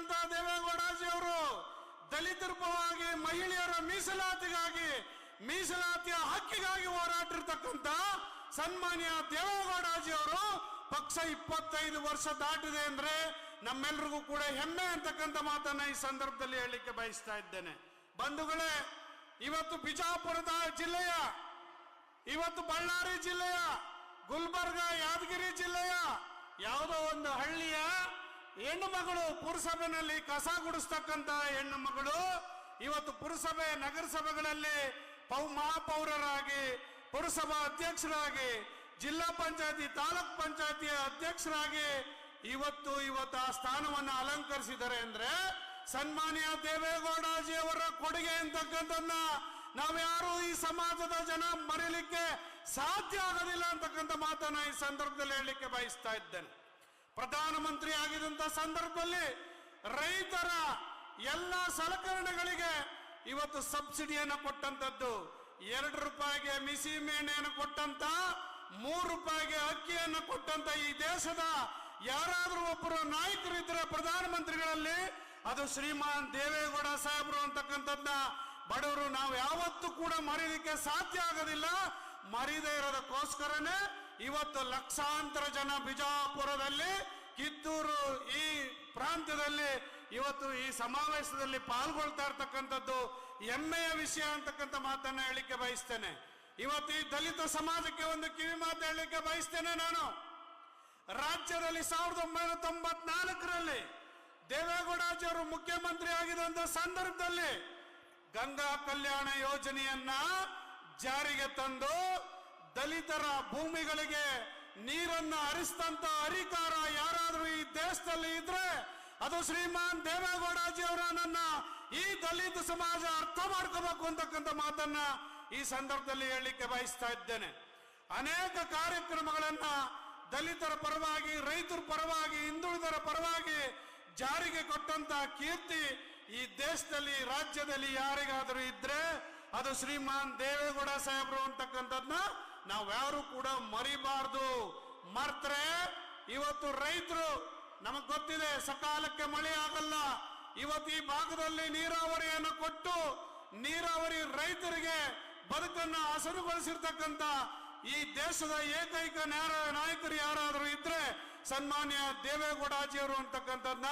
ಆಗಿರ್ತಕ್ಕಂಥ ದೇವೇಗೌಡಜಿ ಅವರು ದಲಿತರ ಪರವಾಗಿ, ಮಹಿಳೆಯರ ಮೀಸಲಾತಿಗಾಗಿ, ಮೀಸಲಾತಿಯ ಹಕ್ಕಿಗಾಗಿ ಹೋರಾಟಿರ್ತಕ್ಕಂಥ ಸನ್ಮಾನ್ಯ ದೇವೇಗೌಡಜಿ ಅವರು ಪಕ್ಷ 25 ವರ್ಷ ದಾಟಿದೆ ಅಂದ್ರೆ ನಮ್ಮೆಲ್ಲರಿಗೂ ಕೂಡ ಹೆಮ್ಮೆ ಅಂತಕ್ಕಂಥ ಮಾತನ್ನ ಈ ಸಂದರ್ಭದಲ್ಲಿ ಹೇಳಲಿಕ್ಕೆ ಬಯಸ್ತಾ ಇದ್ದೇನೆ. ಬಂಧುಗಳೇ, ಇವತ್ತು ಬಿಜಾಪುರದ ಜಿಲ್ಲೆಯ, ಇವತ್ತು ಬಳ್ಳಾರಿ ಜಿಲ್ಲೆಯ, ಗುಲ್ಬರ್ಗ, ಯಾದಗಿರಿ ಜಿಲ್ಲೆಯ ಯಾವುದೋ ಒಂದು ಹಳ್ಳಿಯ ಹೆಣ್ಣು ಮಗಳು ಪುರಸಭೆಯಲ್ಲಿ ಕಸ ಗುಡಿಸ್ತಕ್ಕಂತ ಹೆಣ್ಣು ಮಗಳು ಇವತ್ತು ಪುರಸಭೆ, ನಗರಸಭೆಗಳಲ್ಲಿ ಮಹಾಪೌರರಾಗಿ, ಪುರಸಭಾ ಅಧ್ಯಕ್ಷರಾಗಿ, ಜಿಲ್ಲಾ ಪಂಚಾಯತಿ, ತಾಲೂಕ್ ಪಂಚಾಯತಿಯ ಅಧ್ಯಕ್ಷರಾಗಿ ಇವತ್ತು ಆ ಸ್ಥಾನವನ್ನು ಅಲಂಕರಿಸಿದ್ದಾರೆ ಅಂದ್ರೆ ಸನ್ಮಾನ್ಯ ದೇವೇಗೌಡಜಿ ಅವರ ಕೊಡುಗೆ ಅಂತಕ್ಕಂಥದ್ದನ್ನ ನಾವ್ಯಾರು ಈ ಸಮಾಜದ ಜನ ಮರೀಲಿಕ್ಕೆ ಸಾಧ್ಯ ಆಗೋದಿಲ್ಲ ಅಂತಕ್ಕಂಥ ಮಾತನ್ನ ಈ ಸಂದರ್ಭದಲ್ಲಿ ಹೇಳಲಿಕ್ಕೆ ಬಯಸ್ತಾ ಇದ್ದೇನೆ. ಪ್ರಧಾನಮಂತ್ರಿ ಆಗಿದಂತ ಸಂದರ್ಭದಲ್ಲಿ ರೈತರ ಎಲ್ಲ ಸಲಕರಣೆಗಳಿಗೆ ಇವತ್ತು ಸಬ್ಸಿಡಿಯನ್ನು ಕೊಟ್ಟಂತದ್ದು, 2 ರೂಪಾಯಿಗೆ ಮಿಸಿ ಮೇಣೆಯನ್ನು ಕೊಟ್ಟಂತ, 3 ರೂಪಾಯಿಗೆ ಅಕ್ಕಿಯನ್ನು ಕೊಟ್ಟಂತ ಈ ದೇಶದ ಯಾರಾದ್ರೂ ಒಬ್ಬರು ನಾಯಕರಿದ್ರೆ ಪ್ರಧಾನಮಂತ್ರಿಗಳಲ್ಲಿ ಅದು ಶ್ರೀಮಾನ್ ದೇವೇಗೌಡ ಸಾಹೇಬರು ಅಂತಕ್ಕಂಥದ್ದನ್ನ ಬಡವರು ನಾವು ಯಾವತ್ತೂ ಕೂಡ ಮರೀಲಿಕ್ಕೆ ಸಾಧ್ಯ ಆಗೋದಿಲ್ಲ. ಮರೀದೇ ಇರೋದಕ್ಕೋಸ್ಕರನೇ ಇವತ್ತು ಲಕ್ಷಾಂತರ ಜನ ಬಿಜಾಪುರದಲ್ಲಿ, ಕಿತ್ತೂರು ಈ ಪ್ರಾಂತ್ಯದಲ್ಲಿ ಇವತ್ತು ಈ ಸಮಾವೇಶದಲ್ಲಿ ಪಾಲ್ಗೊಳ್ತಾ ಇರ್ತಕ್ಕಂಥದ್ದು ಹೆಮ್ಮೆಯ ವಿಷಯ ಅಂತಕ್ಕಂಥ ಮಾತನ್ನ ಹೇಳಿಕೆ ಬಯಸ್ತೇನೆ. ಇವತ್ತು ಈ ದಲಿತ ಸಮಾಜಕ್ಕೆ ಒಂದು ಕಿವಿ ಮಾತು ಹೇಳಲಿಕ್ಕೆ ಬಯಸ್ತೇನೆ. ನಾನು ರಾಜ್ಯದಲ್ಲಿ 1994ರಲ್ಲಿ ದೇವೇಗೌಡಜಿ ಅವರು ಮುಖ್ಯಮಂತ್ರಿ ಆಗಿದಂತ ಸಂದರ್ಭದಲ್ಲಿ ಗಂಗಾ ಕಲ್ಯಾಣ ಯೋಜನೆಯನ್ನ ಜಾರಿಗೆ ತಂದು ದಲಿತರ ಭೂಮಿಗಳಿಗೆ ನೀರನ್ನು ಹರಿಸಿದಂತ ಅಧಿಕಾರ ಯಾರಾದ್ರೂ ಈ ದೇಶದಲ್ಲಿ ಇದ್ರೆ ಅದು ಶ್ರೀಮಾನ್ ದೇವೇಗೌಡಜಿ ಅವರನ್ನ ಈ ದಲಿತ ಸಮಾಜ ಅರ್ಥ ಮಾಡ್ಕೋಬೇಕು ಅಂತಕ್ಕಂಥ ಮಾತನ್ನ ಈ ಸಂದರ್ಭದಲ್ಲಿ ಹೇಳಲಿಕ್ಕೆ ಬಯಸ್ತಾ ಇದ್ದೇನೆ. ಅನೇಕ ಕಾರ್ಯಕ್ರಮಗಳನ್ನ ದಲಿತರ ಪರವಾಗಿ, ರೈತರ ಪರವಾಗಿ, ಹಿಂದುಳಿದರ ಪರವಾಗಿ ಜಾರಿಗೆ ಕೊಟ್ಟಂತ ಕೀರ್ತಿ ಈ ದೇಶದಲ್ಲಿ, ರಾಜ್ಯದಲ್ಲಿ ಯಾರಿಗಾದರೂ ಇದ್ರೆ ಅದು ಶ್ರೀಮಾನ್ ದೇವೇಗೌಡ ಸಾಹೇಬರು ಅಂತಕ್ಕಂಥದ್ನ ನಾವ್ಯಾರು ಕೂಡ ಮರಿಬಾರ್ದು. ಮರ್ತ್ರೆ ಇವತ್ತು ರೈತರು, ನಮಗ್ ಗೊತ್ತಿದೆ ಸಕಾಲಕ್ಕೆ ಮಳೆ ಆಗಲ್ಲ. ಇವತ್ತು ಈ ಭಾಗದಲ್ಲಿ ನೀರಾವರಿಯನ್ನು ಕೊಟ್ಟು ನೀರಾವರಿ ರೈತರಿಗೆ ಬದುಕನ್ನು ಹಸರುಗೊಳಿಸಿರ್ತಕ್ಕಂಥ ಈ ದೇಶದ ಏಕೈಕ ನಾಯಕರು ಯಾರಾದರೂ ಇದ್ರೆ ಸನ್ಮಾನ್ಯ ದೇವೇಗೌಡಜಿಯವರು ಅಂತಕ್ಕಂಥದ್ನ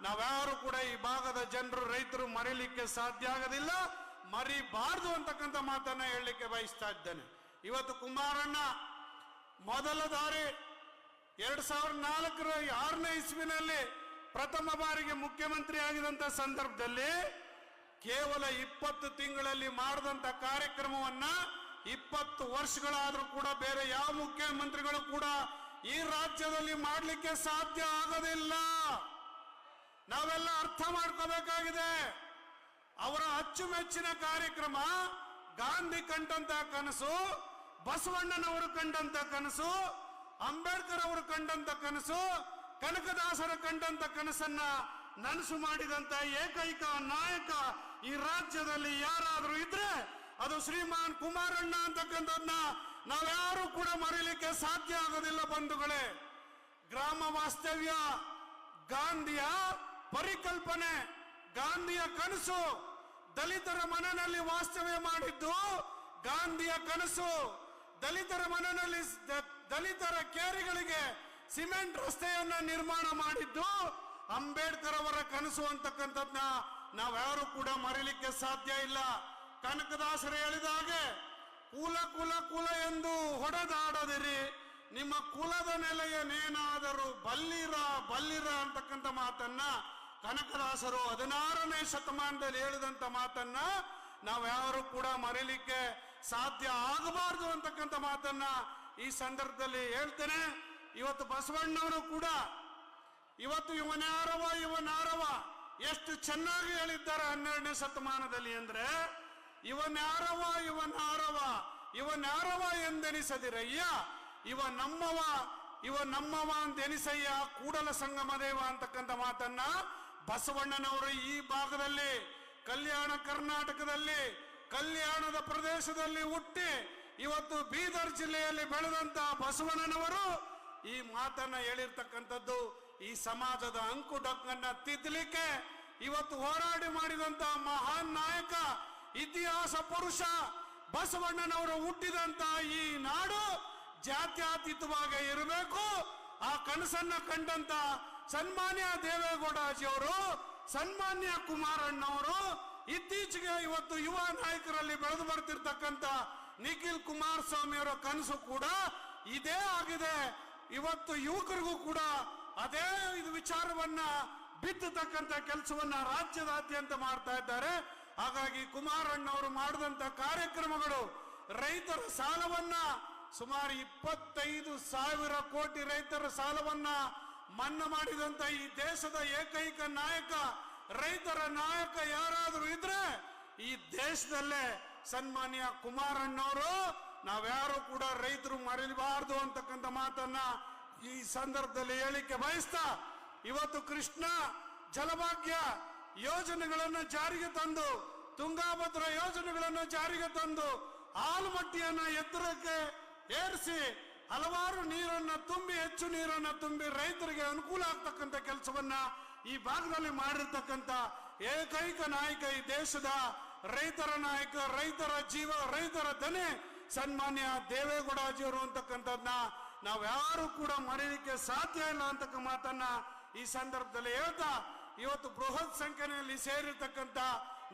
ನಾವ್ಯಾರು ಕೂಡ ಈ ಭಾಗದ ಜನರು, ರೈತರು ಮರೀಲಿಕ್ಕೆ ಸಾಧ್ಯ ಆಗೋದಿಲ್ಲ, ಮರಿಬಾರ್ದು ಅಂತಕ್ಕಂಥ ಮಾತನ್ನ ಹೇಳಲಿಕ್ಕೆ ಬಯಸ್ತಾ ಇದ್ದೇನೆ. ಇವತ್ತು ಕುಮಾರಣ್ಣ ಮೊದಲ ಬಾರಿ 2004 6ನೇ ಇಸ್ವಿನಲ್ಲಿ ಪ್ರಥಮ ಬಾರಿಗೆ ಮುಖ್ಯಮಂತ್ರಿ ಆಗಿದಂತ ಸಂದರ್ಭದಲ್ಲಿ ಕೇವಲ 20 ತಿಂಗಳಲ್ಲಿ ಮಾಡಿದಂತ ಕಾರ್ಯಕ್ರಮವನ್ನ 20 ವರ್ಷಗಳಾದ್ರೂ ಕೂಡ ಬೇರೆ ಯಾವ ಮುಖ್ಯಮಂತ್ರಿಗಳು ಕೂಡ ಈ ರಾಜ್ಯದಲ್ಲಿ ಮಾಡಲಿಕ್ಕೆ ಸಾಧ್ಯ ಆಗೋದಿಲ್ಲ. ನಾವೆಲ್ಲ ಅರ್ಥ ಮಾಡ್ಕೋಬೇಕಾಗಿದೆ. ಅವರ ಅಚ್ಚುಮೆಚ್ಚಿನ ಕಾರ್ಯಕ್ರಮ ಗಾಂಧಿ ಕಂಡಂತ ಕನಸು, ಬಸವಣ್ಣನವರು ಕಂಡಂತ ಕನಸು, ಅಂಬೇಡ್ಕರ್ ಅವರು ಕಂಡಂತ ಕನಸು, ಕನಕದಾಸರ ಕಂಡಂತ ಕನಸನ್ನ ನನಸು ಮಾಡಿದಂತ ಏಕೈಕ ನಾಯಕ ಈ ರಾಜ್ಯದಲ್ಲಿ ಯಾರಾದರೂ ಇದ್ರೆ ಅದು ಶ್ರೀಮಾನ್ ಕುಮಾರಣ್ಣ ಅಂತಕ್ಕಂಥದ್ನ ನಾವ್ಯಾರು ಕೂಡ ಮರೀಲಿಕ್ಕೆ ಸಾಧ್ಯ ಆಗೋದಿಲ್ಲ. ಬಂಧುಗಳೇ, ಗ್ರಾಮ ವಾಸ್ತವ್ಯ ಗಾಂಧಿಯ ಪರಿಕಲ್ಪನೆ, ಗಾಂಧಿಯ ಕನಸು, ದಲಿತರ ಮನೆಯಲ್ಲಿ ವಾಸ್ತವ್ಯ ಮಾಡಿದ್ದು ಗಾಂಧಿಯ ಕನಸು, ದಲಿತರ ಮನೆಯಲ್ಲಿ ದಲಿತರ ಕೇರಿಗಳಿಗೆ ಸಿಮೆಂಟ್ ರಸ್ತೆಯನ್ನ ನಿರ್ಮಾಣ ಮಾಡಿದ್ದು ಅಂಬೇಡ್ಕರ್ ಅವರ ಕನಸು ಅಂತಕ್ಕಂಥದ್ನ ನಾವ್ಯಾರು ಕೂಡ ಮರೀಲಿಕ್ಕೆ ಸಾಧ್ಯ ಇಲ್ಲ. ಕನಕದಾಸರು ಹೇಳಿದಾಗೆ ಕುಲ ಕುಲ ಕುಲ ಎಂದು ಹೊಡೆದಾಡದಿರಿ, ನಿಮ್ಮ ಕುಲದ ನೆಲೆಯನೇನಾದರೂ ಬಲ್ಲಿರ ಬಲ್ಲಿರ ಅಂತಕ್ಕಂಥ ಮಾತನ್ನ ಕನಕದಾಸರು 16ನೇ ಶತಮಾನದಲ್ಲಿ ಹೇಳಿದಂತ ಮಾತನ್ನ ನಾವ್ಯಾರು ಕೂಡ ಮರೀಲಿಕ್ಕೆ ಸಾಧ್ಯ ಆಗಬಾರ್ದು ಅಂತಕ್ಕಂಥ ಮಾತನ್ನ ಈ ಸಂದರ್ಭದಲ್ಲಿ ಹೇಳ್ತೇನೆ. ಇವತ್ತು ಬಸವಣ್ಣವರು ಕೂಡ ಇವತ್ತು ಇವನಾರವ ಎಷ್ಟು ಚೆನ್ನಾಗಿ ಹೇಳಿದ್ದಾರೆ 12ನೇ ಶತಮಾನದಲ್ಲಿ ಅಂದ್ರೆ ಇವನಾರವ ಎಂದೆನಿಸದಿರಯ್ಯ, ಇವ ನಮ್ಮವ ಅಂತೆನಿಸಯ್ಯ ಕೂಡಲ ಸಂಗಮ ದೇವ ಅಂತಕ್ಕಂಥ ಮಾತನ್ನ ಬಸವಣ್ಣನವರು ಈ ಭಾಗದಲ್ಲಿ, ಕಲ್ಯಾಣ ಕರ್ನಾಟಕದಲ್ಲಿ, ಕಲ್ಯಾಣದ ಪ್ರದೇಶದಲ್ಲಿ ಹುಟ್ಟಿ ಇವತ್ತು ಬೀದರ್ ಜಿಲ್ಲೆಯಲ್ಲಿ ಬೆಳೆದಂತ ಬಸವಣ್ಣನವರು ಈ ಮಾತನ್ನ ಹೇಳಿರ್ತಕ್ಕಂಥದ್ದು ಈ ಸಮಾಜದ ಅಂಕುಡೊಕ್ಕನ್ನ ತಿದ್ದಲಿಕ್ಕೆ ಇವತ್ತು ಹೋರಾಟ ಮಾಡಿದಂತ ಮಹಾನ್ ನಾಯಕ, ಇತಿಹಾಸ ಪುರುಷ ಬಸವಣ್ಣನವರು ಹುಟ್ಟಿದಂತ ಈ ನಾಡು ಜಾತ್ಯತೀತವಾಗಿ ಇರಬೇಕು. ಆ ಕನಸನ್ನ ಕಂಡಂತ ಸನ್ಮಾನ್ಯ ದೇವೇಗೌಡಜಿಯವರು, ಸನ್ಮಾನ್ಯ ಕುಮಾರಣ್ಣವರು, ಇತ್ತೀಚೆಗೆ ಇವತ್ತು ಯುವ ನಾಯಕರಲ್ಲಿ ಬೆಳೆದು ಬರ್ತಿರ್ತಕ್ಕಂಥ ನಿಖಿಲ್ ಕುಮಾರಸ್ವಾಮಿ ಅವರ ಕನಸು ಕೂಡ ಇದೇ ಆಗಿದೆ. ಇವತ್ತು ಯುವಕರಿಗೂ ಕೂಡ ಅದೇ ಇದು ವಿಚಾರವನ್ನ ಬಿತ್ತತಕ್ಕಂಥ ಕೆಲಸವನ್ನ ರಾಜ್ಯದಾದ್ಯಂತ ಮಾಡ್ತಾ ಇದ್ದಾರೆ. ಹಾಗಾಗಿ ಕುಮಾರಣ್ಣವರು ಮಾಡಿದಂತ ಕಾರ್ಯಕ್ರಮಗಳು, ರೈತರ ಸಾಲವನ್ನ ಸುಮಾರು 25,000 ಕೋಟಿ ರೈತರ ಸಾಲವನ್ನ ಮನ್ನಾ ಮಾಡಿದಂತ ಈ ದೇಶದ ಏಕೈಕ ನಾಯಕ, ರೈತರ ನಾಯಕ ಯಾರಾದ್ರೂ ಇದ್ರೆ ಈ ದೇಶದಲ್ಲೇ ಸನ್ಮಾನ್ಯ ಕುಮಾರಣ್ಣವರು. ನಾವ್ಯಾರು ಕೂಡ ರೈತರು ಮರೆಯಬಾರದು ಅಂತಕ್ಕಂಥ ಮಾತನ್ನ ಈ ಸಂದರ್ಭದಲ್ಲಿ ಹೇಳಿಕೆ ಬಯಸ್ತಾ, ಇವತ್ತು ಕೃಷ್ಣ ಜಲಭಾಗ್ಯ ಯೋಜನೆಗಳನ್ನು ಜಾರಿಗೆ ತಂದು, ತುಂಗಾಭದ್ರಾ ಯೋಜನೆಗಳನ್ನು ಜಾರಿಗೆ ತಂದು, ಆಲಮಟ್ಟಿಯನ್ನ ಎತ್ತರಕ್ಕೆ ಏರಿಸಿ ಹಲವಾರು ನೀರನ್ನ ತುಂಬಿ, ಹೆಚ್ಚು ನೀರನ್ನ ತುಂಬಿ ರೈತರಿಗೆ ಅನುಕೂಲ ಆಗ್ತಕ್ಕಂಥ ಕೆಲಸವನ್ನ ಈ ಭಾಗದಲ್ಲಿ ಮಾಡಿರ್ತಕ್ಕಂಥ ಏಕೈಕ ನಾಯಕ, ಈ ದೇಶದ ರೈತರ ನಾಯಕ, ರೈತರ ಜೀವ, ರೈತರ ದನಿ ಸನ್ಮಾನ್ಯ ದೇವೇಗೌಡಜಿಯವರು ಅಂತಕ್ಕಂಥದ್ನ ನಾವ್ಯಾರು ಕೂಡ ಮರೆಯಲಿಕ್ಕೆ ಸಾಧ್ಯ ಇಲ್ಲ ಅಂತಕ್ಕ ಮಾತನ್ನ ಈ ಸಂದರ್ಭದಲ್ಲಿ ಹೇಳ್ತಾ, ಇವತ್ತು ಬೃಹತ್ ಸಂಖ್ಯೆಯಲ್ಲಿ ಸೇರಿರ್ತಕ್ಕಂಥ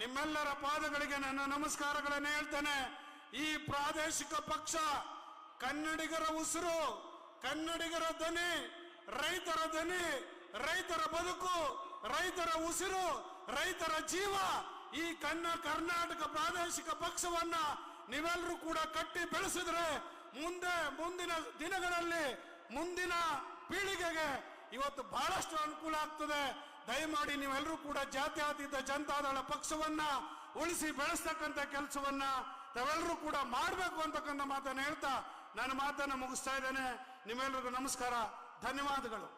ನಿಮ್ಮೆಲ್ಲರ ಪಾದಗಳಿಗೆ ನನ್ನ ನಮಸ್ಕಾರಗಳನ್ನು ಹೇಳ್ತೇನೆ. ಈ ಪ್ರಾದೇಶಿಕ ಪಕ್ಷ ಕನ್ನಡಿಗರ ಉಸಿರು, ಕನ್ನಡಿಗರ ದನಿ, ರೈತರ ದನಿ, ರೈತರ ಬದುಕು, ರೈತರ ಉಸಿರು, ರೈತರ ಜೀವ. ಈ ಕರ್ನಾಟಕ ಪ್ರಾದೇಶಿಕ ಪಕ್ಷವನ್ನ ನೀವೆಲ್ಲರೂ ಕೂಡ ಕಟ್ಟಿ ಬೆಳೆಸಿದ್ರೆ ಮುಂದಿನ ದಿನಗಳಲ್ಲಿ, ಮುಂದಿನ ಪೀಳಿಗೆಗೆ ಇವತ್ತು ಬಹಳಷ್ಟು ಅನುಕೂಲ ಆಗ್ತದೆ. ದಯಮಾಡಿ ನೀವೆಲ್ಲರೂ ಕೂಡ ಜಾತ್ಯತೀತ ಜನತಾದಳ ಪಕ್ಷವನ್ನ ಉಳಿಸಿ ಬೆಳೆಸ್ತಕ್ಕಂಥ ಕೆಲಸವನ್ನ ತಾವೆಲ್ಲರೂ ಕೂಡ ಮಾಡಬೇಕು ಅಂತಕ್ಕಂಥ ಮಾತನ್ನ ಹೇಳ್ತಾ ನನ್ನ ಮಾತನ್ನ ಮುಗಿಸ್ತಾ ಇದ್ದೇನೆ. ನಿಮ್ಮೆಲ್ಲರಿಗೂ ನಮಸ್ಕಾರ, ಧನ್ಯವಾದಗಳು.